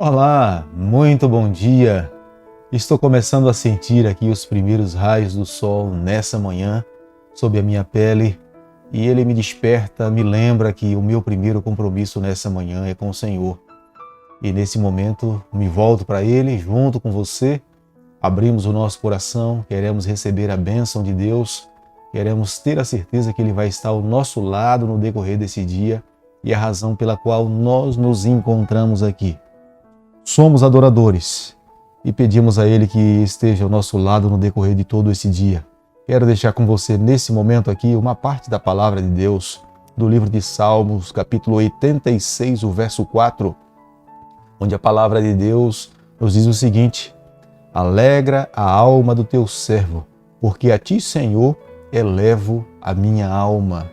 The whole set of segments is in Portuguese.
Olá, muito bom dia. Estou começando a sentir aqui os primeiros raios do sol nessa manhã sobre a minha pele e ele me desperta, me lembra que o meu primeiro compromisso nessa manhã é com o Senhor. E nesse momento me volto para Ele junto com você, abrimos o nosso coração, queremos receber a bênção de Deus, queremos ter a certeza que Ele vai estar ao nosso lado no decorrer desse dia e a razão pela qual nós nos encontramos aqui. Somos adoradores e pedimos a Ele que esteja ao nosso lado no decorrer de todo esse dia. Quero deixar com você nesse momento aqui uma parte da palavra de Deus do livro de Salmos, capítulo 86, o verso 4, onde a palavra de Deus nos diz o seguinte: alegra a alma do teu servo, porque a ti, Senhor, elevo a minha alma.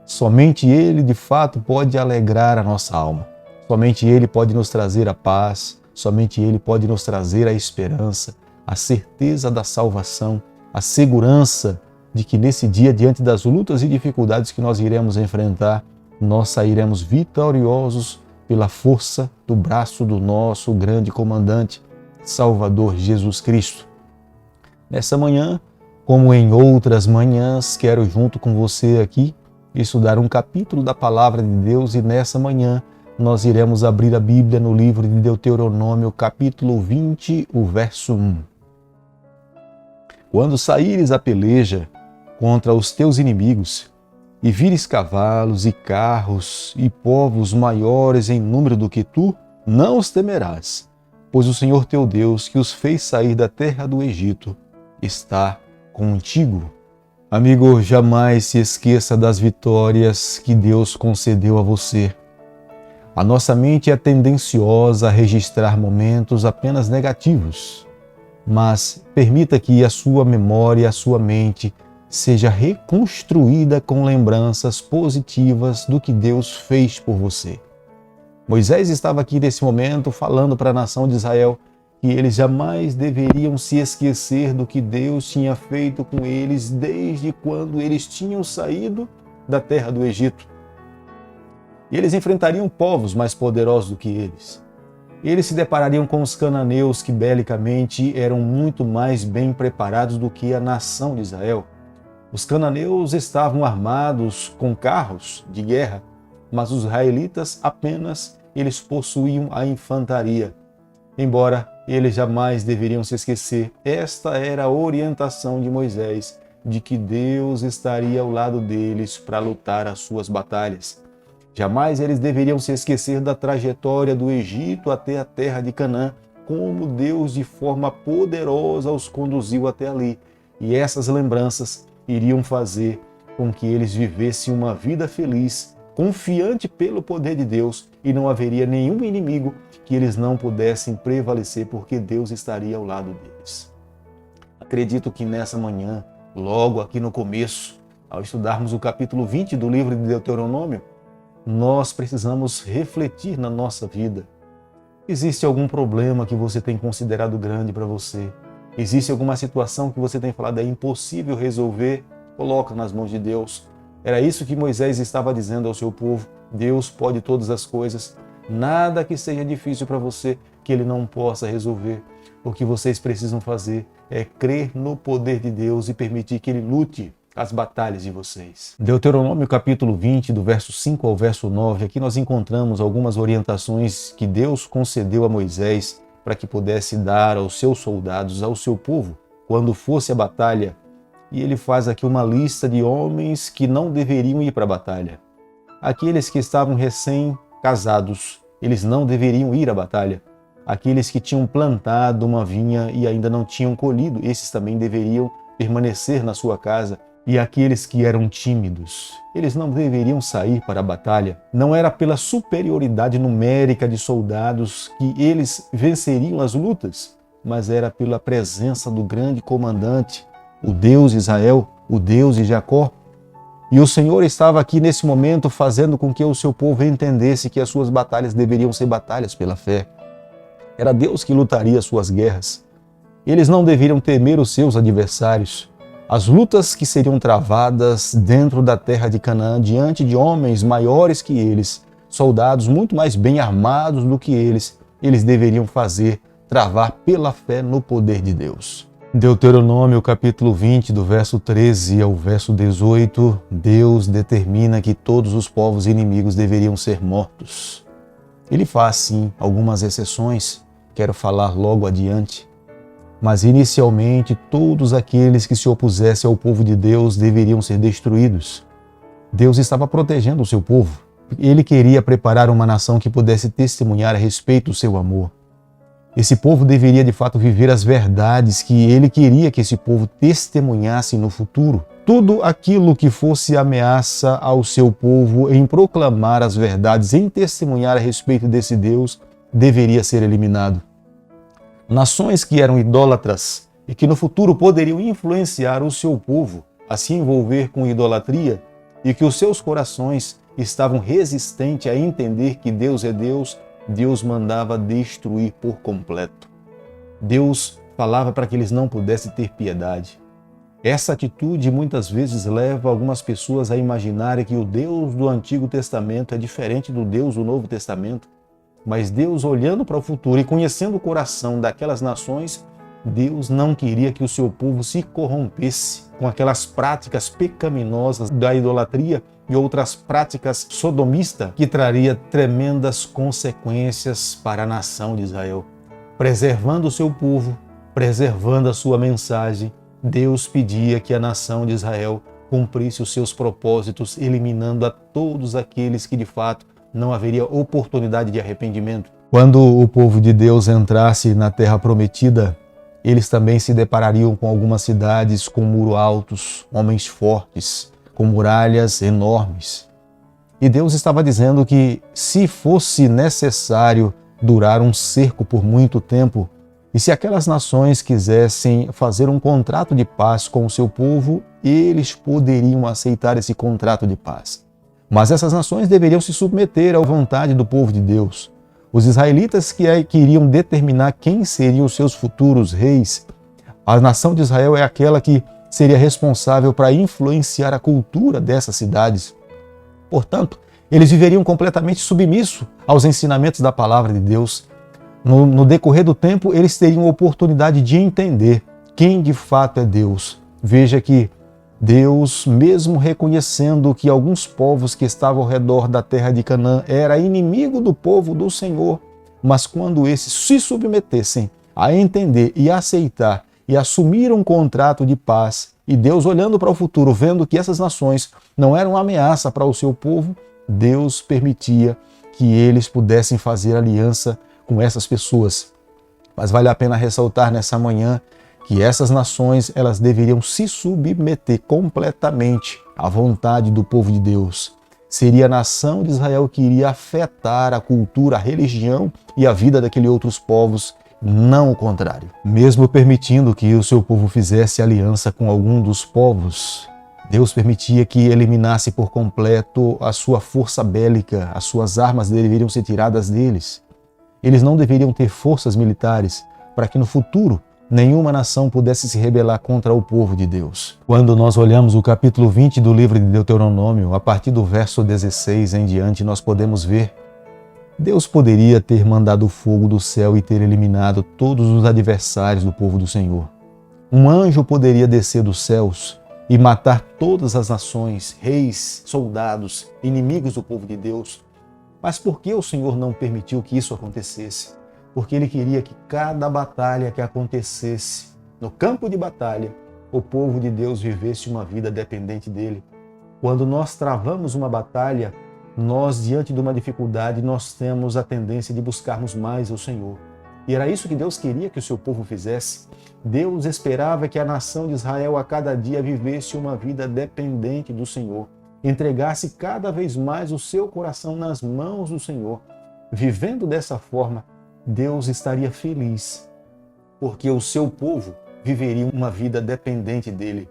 Somente Ele, de fato, pode alegrar a nossa alma. Somente Ele pode nos trazer a paz, somente Ele pode nos trazer a esperança, a certeza da salvação, a segurança de que nesse dia, diante das lutas e dificuldades que nós iremos enfrentar, nós sairemos vitoriosos pela força do braço do nosso grande comandante, Salvador Jesus Cristo. Nessa manhã, como em outras manhãs, quero junto com você aqui estudar um capítulo da Palavra de Deus e nessa manhã nós iremos abrir a Bíblia no livro de Deuteronômio, capítulo 20, o verso 1. Quando saíres a peleja contra os teus inimigos e vires cavalos e carros e povos maiores em número do que tu, não os temerás, pois o Senhor teu Deus, que os fez sair da terra do Egito, está contigo. Amigo, jamais se esqueça das vitórias que Deus concedeu a você. A nossa mente é tendenciosa a registrar momentos apenas negativos, mas permita que a sua memória, a sua mente, seja reconstruída com lembranças positivas do que Deus fez por você. Moisés estava aqui nesse momento falando para a nação de Israel que eles jamais deveriam se esquecer do que Deus tinha feito com eles desde quando eles tinham saído da terra do Egito. E eles enfrentariam povos mais poderosos do que eles. Eles se deparariam com os cananeus que belicamente eram muito mais bem preparados do que a nação de Israel. Os cananeus estavam armados com carros de guerra, mas os israelitas apenas eles possuíam a infantaria. Embora eles jamais deveriam se esquecer, esta era a orientação de Moisés, de que Deus estaria ao lado deles para lutar as suas batalhas. Jamais eles deveriam se esquecer da trajetória do Egito até a terra de Canaã, como Deus de forma poderosa os conduziu até ali. E essas lembranças iriam fazer com que eles vivessem uma vida feliz, confiante pelo poder de Deus, e não haveria nenhum inimigo que eles não pudessem prevalecer, porque Deus estaria ao lado deles. Acredito que nessa manhã, logo aqui no começo, ao estudarmos o capítulo 20 do livro de Deuteronômio, nós precisamos refletir na nossa vida. Existe algum problema que você tem considerado grande para você? Existe alguma situação que você tem falado é impossível resolver? Coloca nas mãos de Deus. Era isso que Moisés estava dizendo ao seu povo. Deus pode todas as coisas. Nada que seja difícil para você que Ele não possa resolver. O que vocês precisam fazer é crer no poder de Deus e permitir que Ele lute as batalhas de vocês. Deuteronômio capítulo 20, do verso 5 ao verso 9, aqui nós encontramos algumas orientações que Deus concedeu a Moisés para que pudesse dar aos seus soldados, ao seu povo, quando fosse a batalha. E ele faz aqui uma lista de homens que não deveriam ir para a batalha. Aqueles que estavam recém-casados, eles não deveriam ir à batalha. Aqueles que tinham plantado uma vinha e ainda não tinham colhido, esses também deveriam permanecer na sua casa. E aqueles que eram tímidos, eles não deveriam sair para a batalha. Não era pela superioridade numérica de soldados que eles venceriam as lutas, mas era pela presença do grande comandante, o Deus de Israel, o Deus de Jacó. E o Senhor estava aqui nesse momento fazendo com que o seu povo entendesse que as suas batalhas deveriam ser batalhas pela fé. Era Deus que lutaria as suas guerras. Eles não deveriam temer os seus adversários. As lutas que seriam travadas dentro da terra de Canaã diante de homens maiores que eles, soldados muito mais bem armados do que eles, eles deveriam fazer? Travar pela fé no poder de Deus. Deuteronômio capítulo 20, do verso 13 ao verso 18, Deus determina que todos os povos inimigos deveriam ser mortos. Ele faz sim algumas exceções, quero falar logo adiante, mas inicialmente todos aqueles que se opusessem ao povo de Deus deveriam ser destruídos. Deus estava protegendo o seu povo. Ele queria preparar uma nação que pudesse testemunhar a respeito do seu amor. Esse povo deveria de fato viver as verdades que ele queria que esse povo testemunhasse no futuro. Tudo aquilo que fosse ameaça ao seu povo em proclamar as verdades, em testemunhar a respeito desse Deus, deveria ser eliminado. Nações que eram idólatras e que no futuro poderiam influenciar o seu povo a se envolver com idolatria e que os seus corações estavam resistentes a entender que Deus é Deus, Deus mandava destruir por completo. Deus falava para que eles não pudessem ter piedade. Essa atitude muitas vezes leva algumas pessoas a imaginarem que o Deus do Antigo Testamento é diferente do Deus do Novo Testamento. Mas Deus, olhando para o futuro e conhecendo o coração daquelas nações, Deus não queria que o seu povo se corrompesse com aquelas práticas pecaminosas da idolatria e outras práticas sodomistas que traria tremendas consequências para a nação de Israel. Preservando o seu povo, preservando a sua mensagem, Deus pedia que a nação de Israel cumprisse os seus propósitos, eliminando a todos aqueles que de fato não haveria oportunidade de arrependimento. Quando o povo de Deus entrasse na terra prometida, eles também se deparariam com algumas cidades com muros altos, homens fortes, com muralhas enormes. E Deus estava dizendo que se fosse necessário durar um cerco por muito tempo, e se aquelas nações quisessem fazer um contrato de paz com o seu povo, eles poderiam aceitar esse contrato de paz. Mas essas nações deveriam se submeter à vontade do povo de Deus. Os israelitas que queriam determinar quem seriam os seus futuros reis, a nação de Israel é aquela que seria responsável para influenciar a cultura dessas cidades. Portanto, eles viveriam completamente submissos aos ensinamentos da palavra de Deus. No decorrer do tempo, eles teriam a oportunidade de entender quem de fato é Deus. Veja que Deus, mesmo reconhecendo que alguns povos que estavam ao redor da terra de Canaã era inimigo do povo do Senhor, mas quando esses se submetessem a entender e aceitar e assumir um contrato de paz, e Deus olhando para o futuro, vendo que essas nações não eram ameaça para o seu povo, Deus permitia que eles pudessem fazer aliança com essas pessoas. Mas vale a pena ressaltar nessa manhã que essas nações elas deveriam se submeter completamente à vontade do povo de Deus. Seria a nação de Israel que iria afetar a cultura, a religião e a vida daqueles outros povos, não o contrário. Mesmo permitindo que o seu povo fizesse aliança com algum dos povos, Deus permitia que eliminasse por completo a sua força bélica, as suas armas deveriam ser tiradas deles. Eles não deveriam ter forças militares para que no futuro nenhuma nação pudesse se rebelar contra o povo de Deus. Quando nós olhamos o capítulo 20 do livro de Deuteronômio, a partir do verso 16 em diante, nós podemos ver Deus poderia ter mandado fogo do céu e ter eliminado todos os adversários do povo do Senhor. Um anjo poderia descer dos céus e matar todas as nações, reis, soldados, inimigos do povo de Deus. Mas por que o Senhor não permitiu que isso acontecesse? Porque Ele queria que cada batalha que acontecesse no campo de batalha, o povo de Deus vivesse uma vida dependente dEle. Quando nós travamos uma batalha, nós, diante de uma dificuldade, nós temos a tendência de buscarmos mais o Senhor. E era isso que Deus queria que o seu povo fizesse. Deus esperava que a nação de Israel a cada dia vivesse uma vida dependente do Senhor. Entregasse cada vez mais o seu coração nas mãos do Senhor. Vivendo dessa forma, Deus estaria feliz, porque o seu povo viveria uma vida dependente dele.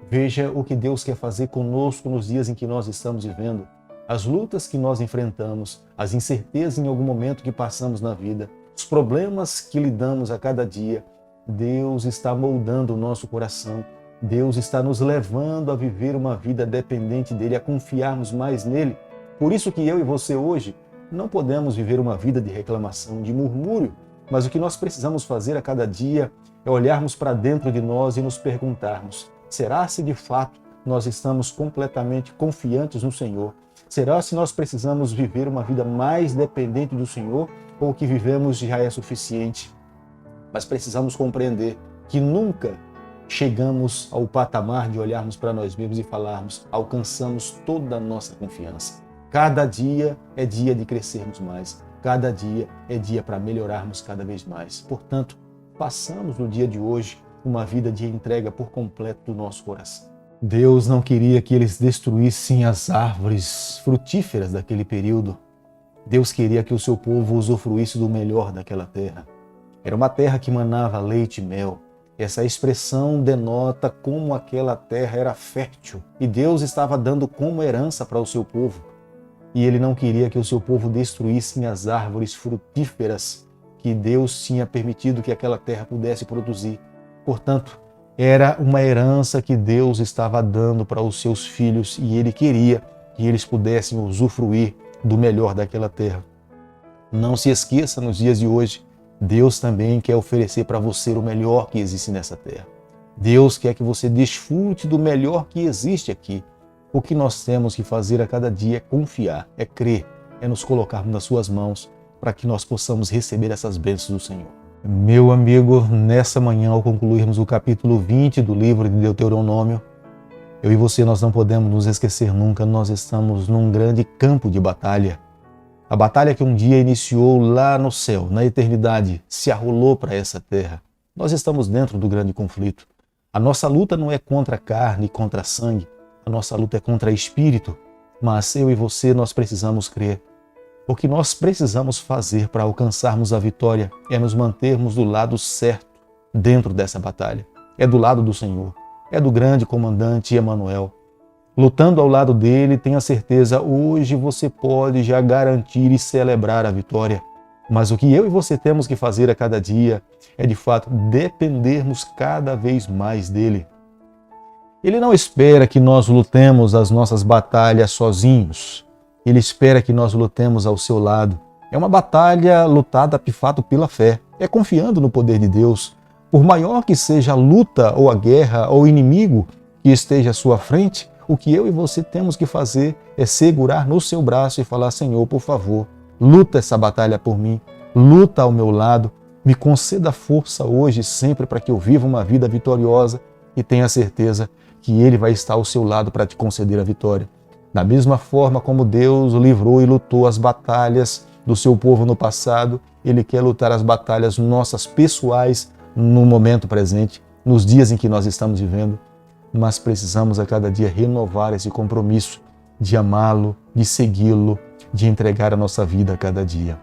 Veja o que Deus quer fazer conosco nos dias em que nós estamos vivendo. As lutas que nós enfrentamos, as incertezas em algum momento que passamos na vida, os problemas que lidamos a cada dia, Deus está moldando o nosso coração. Deus está nos levando a viver uma vida dependente dele, a confiarmos mais nele. Por isso que eu e você hoje Não podemos viver uma vida de reclamação, de murmúrio, mas o que nós precisamos fazer a cada dia é olharmos para dentro de nós e nos perguntarmos: será se de fato nós estamos completamente confiantes no Senhor? Será se nós precisamos viver uma vida mais dependente do Senhor ou o que vivemos já é suficiente? Mas precisamos compreender que nunca chegamos ao patamar de olharmos para nós mesmos e falarmos: alcançamos toda a nossa confiança. Cada dia é dia de crescermos mais. Cada dia é dia para melhorarmos cada vez mais. Portanto, façamos no dia de hoje uma vida de entrega por completo do nosso coração. Deus não queria que eles destruíssem as árvores frutíferas daquele período. Deus queria que o seu povo usufruísse do melhor daquela terra. Era uma terra que manava leite e mel. Essa expressão denota como aquela terra era fértil e Deus estava dando como herança para o seu povo. E ele não queria que o seu povo destruísse as árvores frutíferas que Deus tinha permitido que aquela terra pudesse produzir. Portanto, era uma herança que Deus estava dando para os seus filhos e ele queria que eles pudessem usufruir do melhor daquela terra. Não se esqueça, nos dias de hoje, Deus também quer oferecer para você o melhor que existe nessa terra. Deus quer que você desfrute do melhor que existe aqui. O que nós temos que fazer a cada dia é confiar, é crer, é nos colocarmos nas suas mãos para que nós possamos receber essas bênçãos do Senhor. Meu amigo, nessa manhã, ao concluirmos o capítulo 20 do livro de Deuteronômio, eu e você, nós não podemos nos esquecer nunca, nós estamos num grande campo de batalha. A batalha que um dia iniciou lá no céu, na eternidade, se arrolou para essa terra. Nós estamos dentro do grande conflito. A nossa luta não é contra a carne e contra sangue, a nossa luta é contra espírito, mas eu e você, nós precisamos crer. O que nós precisamos fazer para alcançarmos a vitória é nos mantermos do lado certo dentro dessa batalha. É do lado do Senhor, é do grande comandante Emanuel. Lutando ao lado dele, tenha certeza, hoje você pode já garantir e celebrar a vitória. Mas o que eu e você temos que fazer a cada dia é, de fato, dependermos cada vez mais dele. Ele não espera que nós lutemos as nossas batalhas sozinhos. Ele espera que nós lutemos ao seu lado. É uma batalha lutada, de fato, pela fé. É confiando no poder de Deus. Por maior que seja a luta ou a guerra ou o inimigo que esteja à sua frente, o que eu e você temos que fazer é segurar no seu braço e falar: Senhor, por favor, luta essa batalha por mim, luta ao meu lado, me conceda força hoje e sempre para que eu viva uma vida vitoriosa e tenha certeza que Ele vai estar ao seu lado para te conceder a vitória. Da mesma forma como Deus livrou e lutou as batalhas do seu povo no passado, Ele quer lutar as batalhas nossas pessoais no momento presente, nos dias em que nós estamos vivendo. Mas precisamos a cada dia renovar esse compromisso de amá-lo, de segui-lo, de entregar a nossa vida a cada dia.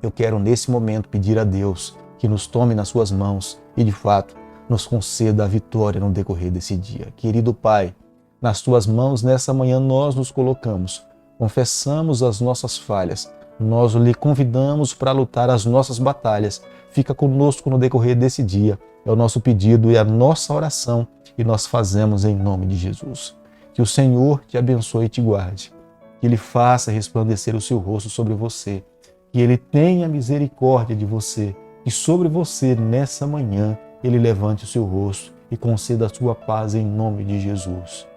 Eu quero nesse momento pedir a Deus que nos tome nas suas mãos e de fato nos conceda a vitória no decorrer desse dia. Querido Pai, nas tuas mãos nessa manhã nós nos colocamos, confessamos as nossas falhas, nós lhe convidamos para lutar as nossas batalhas. Fica conosco no decorrer desse dia. É o nosso pedido e a nossa oração e nós fazemos em nome de Jesus. Que o Senhor te abençoe e te guarde. Que Ele faça resplandecer o seu rosto sobre você. Que Ele tenha misericórdia de você. E sobre você, nessa manhã, Ele levante o seu rosto e conceda a sua paz em nome de Jesus.